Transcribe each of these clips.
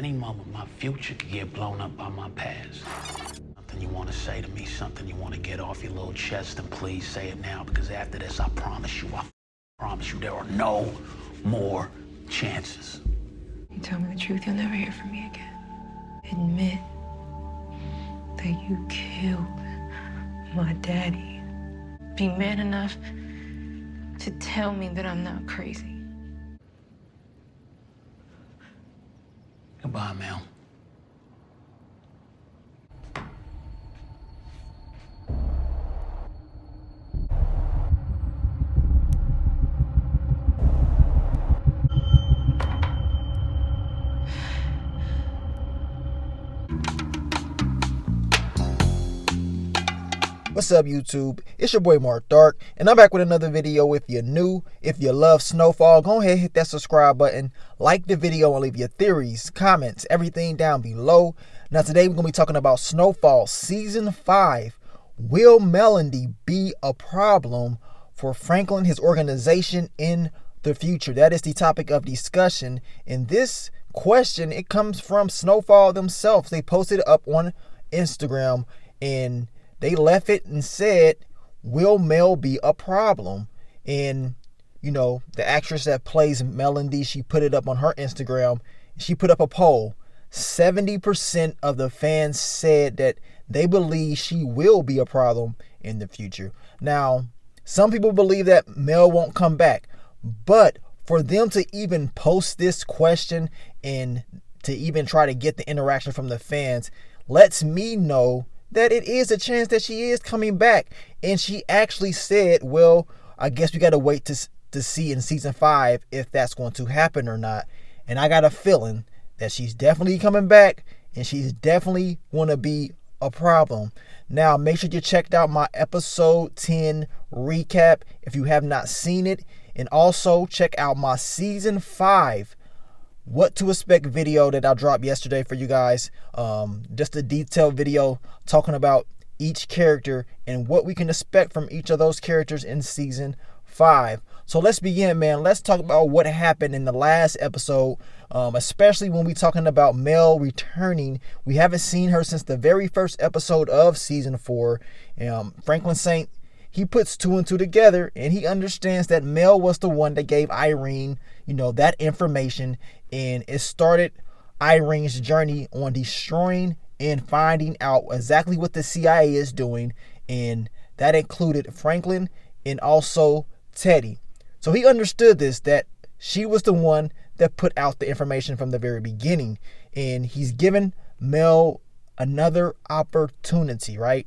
any moment, my future could get blown up by my past. Something you want to say to me, something you want to get off your little chest, and please say it now, because after this, I promise you, there are no more chances. You tell me the truth, you'll never hear from me again. Admit that you killed my daddy. Be man enough to tell me that I'm not crazy. Goodbye, Mel. What's up, YouTube? It's your boy Mark Dark, and I'm back with another video. If you're new, if you love Snowfall, go ahead and hit that subscribe button, like the video, and leave your theories, comments, everything down below. Now today we're going to be talking about Snowfall Season 5. Will Melody be a problem for Franklin, his organization, in the future? That is the topic of discussion. And this question, it comes from Snowfall themselves. They posted it up on Instagram, and they left it and said, will Mel be a problem? And, you know, the actress that plays Melody, she put it up on her Instagram. She put up a poll. 70% of the fans said that they believe she will be a problem in the future. Now, some people believe that Mel won't come back. But for them to even post this question and to even try to get the interaction from the fans lets me know that it is a chance that she is coming back. And she actually said, well, I guess we got to wait to see in season 5 if that's going to happen or not. And I got a feeling that she's definitely coming back, and she's definitely going to be a problem. Now, make sure you checked out my episode 10 recap if you have not seen it. And also check out my season 5 what to expect video that I dropped yesterday for you guys. Just a detailed video talking about each character and what we can expect from each of those characters in season 5. So let's begin, man. Let's talk about what happened in the last episode, especially when we're talking about Mel returning. We haven't seen her since the very first episode of season 4. Franklin Saint, he puts 2 and 2 together, and he understands that Mel was the one that gave Irene, you know, that information. And it started Irene's journey on destroying and finding out exactly what the CIA is doing. And that included Franklin and also Teddy. So he understood this, that she was the one that put out the information from the very beginning. And he's given Mel another opportunity, right?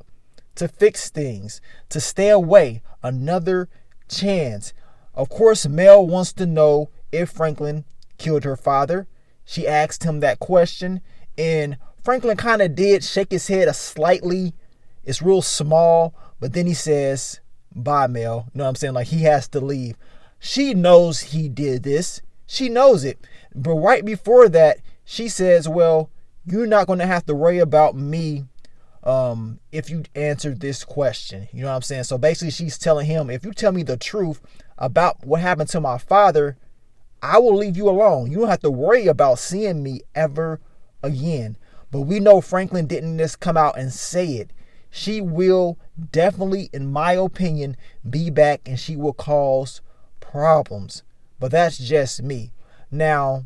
To fix things, to stay away, another chance. Of course, Mel wants to know if Franklin killed her father. She asked him that question, and Franklin kind of did shake his head slightly. It's real small, but then he says, bye, Mel. You know what I'm saying? Like, he has to leave. She knows he did this. She knows it. But right before that, she says, well, you're not going to have to worry about me if you answer this question. You know what I'm saying? So basically she's telling him, if you tell me the truth about what happened to my father, I will leave you alone. You don't have to worry about seeing me ever again. But we know Franklin didn't just come out and say it. She will definitely, in my opinion, be back, and she will cause problems. But that's just me. Now,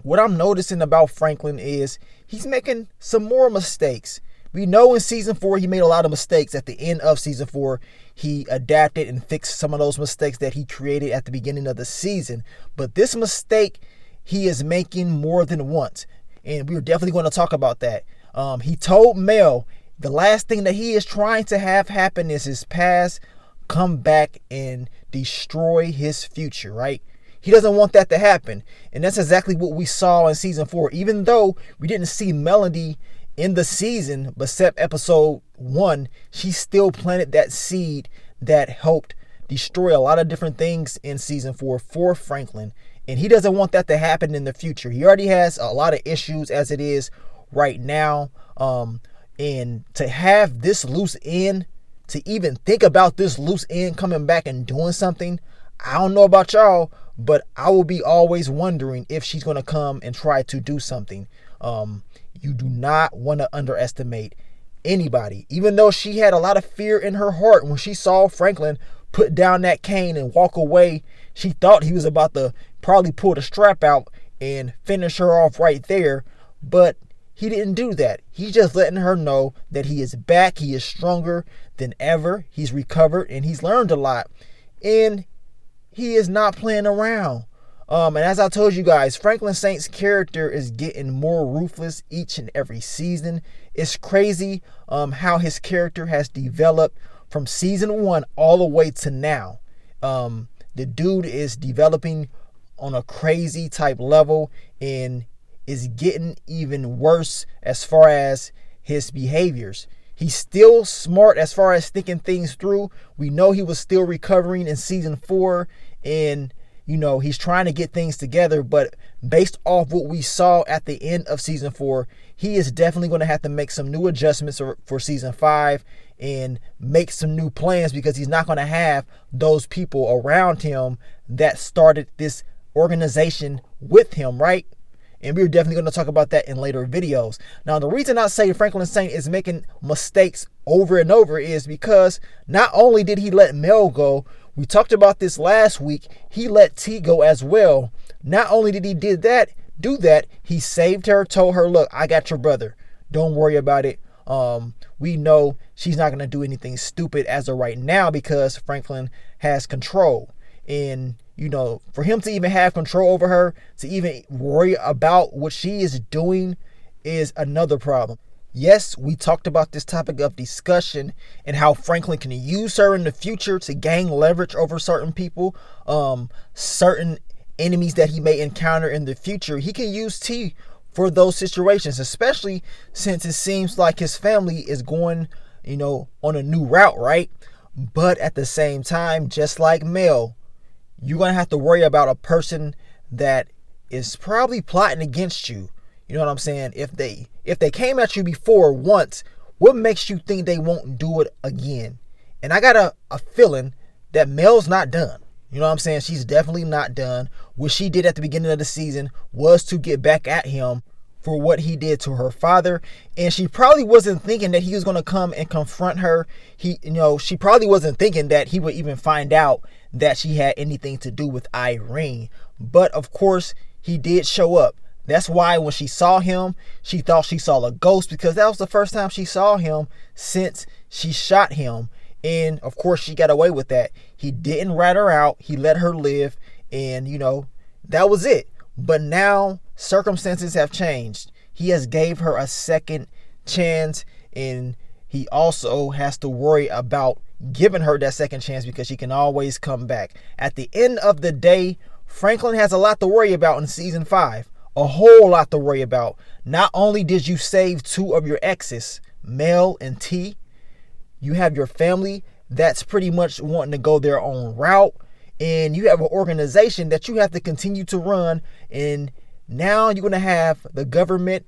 what I'm noticing about Franklin is he's making some more mistakes. We know in season 4 he made a lot of mistakes. At the end of season 4, he adapted and fixed some of those mistakes that he created at the beginning of the season. But this mistake he is making more than once, and we're definitely going to talk about that. He told Mel the last thing that he is trying to have happen is his past come back and destroy his future, right? He doesn't want that to happen. And that's exactly what we saw in season 4. Even though we didn't see Melody in the season, but except episode 1, she still planted that seed that helped destroy a lot of different things in season 4 for Franklin. And he doesn't want that to happen in the future. He already has a lot of issues as it is right now. And to have this loose end, to even think about this loose end coming back and doing something, I don't know about y'all, but I will be always wondering if she's going to come and try to do something. You do not want to underestimate anybody. Even though she had a lot of fear in her heart when she saw Franklin put down that cane and walk away, she thought he was about to probably pull the strap out and finish her off right there, but he didn't do that. He's just letting her know that he is back. He is stronger than ever. He's recovered and he's learned a lot, and he is not playing around. And as I told you guys, Franklin Saint's character is getting more ruthless each and every season. It's crazy how his character has developed from season 1 all the way to now. The dude is developing on a crazy type level and is getting even worse as far as his behaviors. He's still smart as far as thinking things through. We know he was still recovering in season 4, and he's trying to get things together, but based off what we saw at the end of season 4, he is definitely going to have to make some new adjustments for season 5 and make some new plans, because he's not going to have those people around him that started this organization with him, right? And we're definitely going to talk about that in later videos. Now, the reason I say Franklin Saint is making mistakes over and over is because not only did he let Mel go, we talked about this last week, he let T go as well. Not only did he do that, he saved her, told her, look, I got your brother. Don't worry about it. We know she's not going to do anything stupid as of right now because Franklin has control. And for him to even have control over her, to even worry about what she is doing, is another problem. Yes, we talked about this topic of discussion and how Franklin can use her in the future to gain leverage over certain people, certain enemies that he may encounter in the future. He can use T for those situations, especially since it seems like his family is going, on a new route, right? But at the same time, just like Mel, you're going to have to worry about a person that is probably plotting against you. You know what I'm saying? If they came at you before once, what makes you think they won't do it again? And I got a feeling that Mel's not done. You know what I'm saying? She's definitely not done. What she did at the beginning of the season was to get back at him for what he did to her father. And she probably wasn't thinking that he was going to come and confront her. She probably wasn't thinking that he would even find out that she had anything to do with Irene. But of course, he did show up. That's why when she saw him, she thought she saw a ghost, because that was the first time she saw him since she shot him. And of course, she got away with that. He didn't rat her out. He let her live. And, that was it. But now circumstances have changed. He has gave her a second chance, and he also has to worry about giving her that second chance because she can always come back. At the end of the day, Franklin has a lot to worry about in season 5. A whole lot to worry about. Not only did you save 2 of your exes, Mel and T, you have your family that's pretty much wanting to go their own route, and you have an organization that you have to continue to run, and now you're going to have the government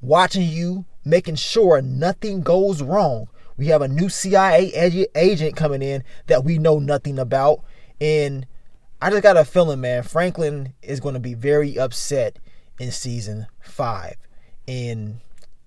watching you, making sure nothing goes wrong. We have a new CIA agent coming in that we know nothing about, and I just got a feeling, man, Franklin is going to be very upset in season 5, and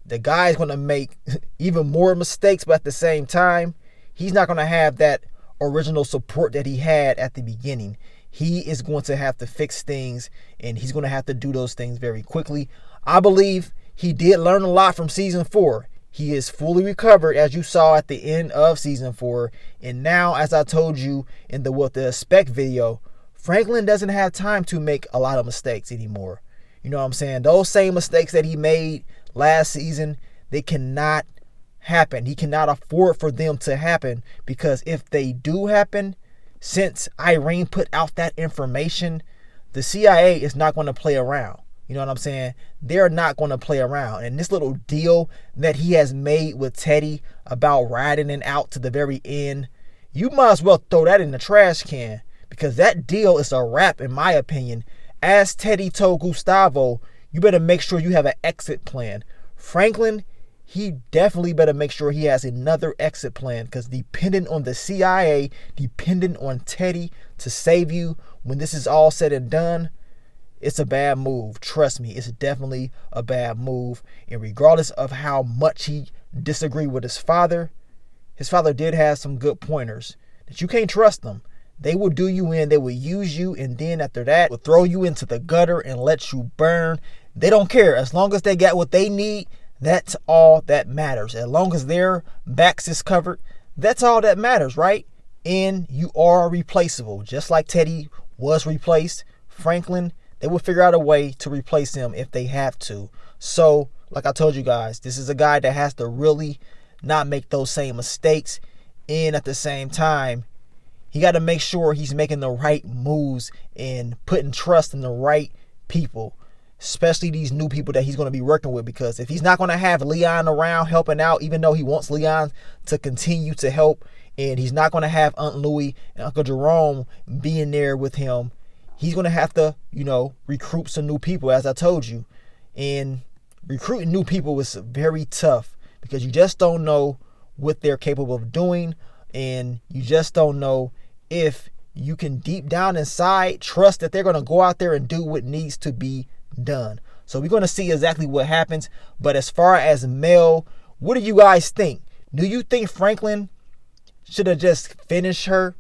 the guy's going to make even more mistakes, but at the same time, he's not going to have that original support that he had at the beginning. He is going to have to fix things, and he's going to have to do those things very quickly. I believe he did learn a lot from season 4. He is fully recovered, as you saw at the end of season 4, and now, as I told you in the What to Expect video, Franklin doesn't have time to make a lot of mistakes anymore. You know what I'm saying? Those same mistakes that he made last season, they cannot happen. He cannot afford for them to happen, because if they do happen, since Irene put out that information, the CIA is not going to play around. You know what I'm saying? They're not going to play around. And this little deal that he has made with Teddy about riding it out to the very end, you might as well throw that in the trash can, because that deal is a wrap, in my opinion. As Teddy told Gustavo, you better make sure you have an exit plan. Franklin, he definitely better make sure he has another exit plan, because depending on the CIA, depending on Teddy to save you, when this is all said and done, it's a bad move. Trust me, it's definitely a bad move. And regardless of how much he disagreed with his father did have some good pointers that you can't trust them. They will do you in, they will use you, and then after that, will throw you into the gutter and let you burn. They don't care. As long as they got what they need, that's all that matters. As long as their backs is covered, that's all that matters, right? And you are replaceable. Just like Teddy was replaced, Franklin, they will figure out a way to replace him if they have to. So, like I told you guys, this is a guy that has to really not make those same mistakes. And at the same time, he got to make sure he's making the right moves and putting trust in the right people, especially these new people that he's going to be working with. Because if he's not going to have Leon around helping out, even though he wants Leon to continue to help, and he's not going to have Aunt Louie and Uncle Jerome being there with him, he's going to have to, recruit some new people, as I told you. And recruiting new people is very tough because you just don't know what they're capable of doing. And you just don't know if you can deep down inside trust that they're going to go out there and do what needs to be done. So we're going to see exactly what happens. But as far as Mel, what do you guys think? Do you think Franklin should have just finished her?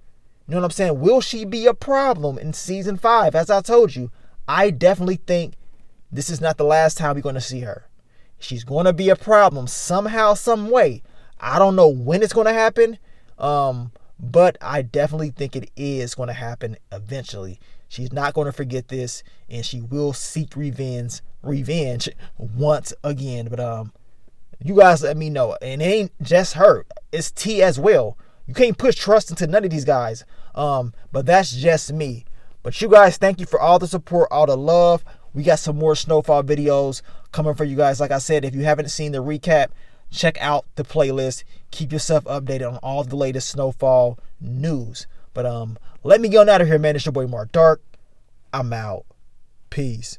You know what I'm saying? Will she be a problem in season 5? As I told you, I definitely think this is not the last time we're going to see her. She's going to be a problem somehow, some way. I don't know when it's going to happen. But I definitely think it is going to happen eventually. She's not going to forget this, and she will seek revenge once again. But you guys let me know. And it ain't just her. It's T as well. You can't push trust into none of these guys. But that's just me. But you guys, thank you for all the support, all the love. We got some more Snowfall videos coming for you guys. Like I said, if you haven't seen the recap, check out the playlist. Keep yourself updated on all the latest Snowfall news. But let me get on out of here, man. It's your boy Mark Dark. I'm out. Peace.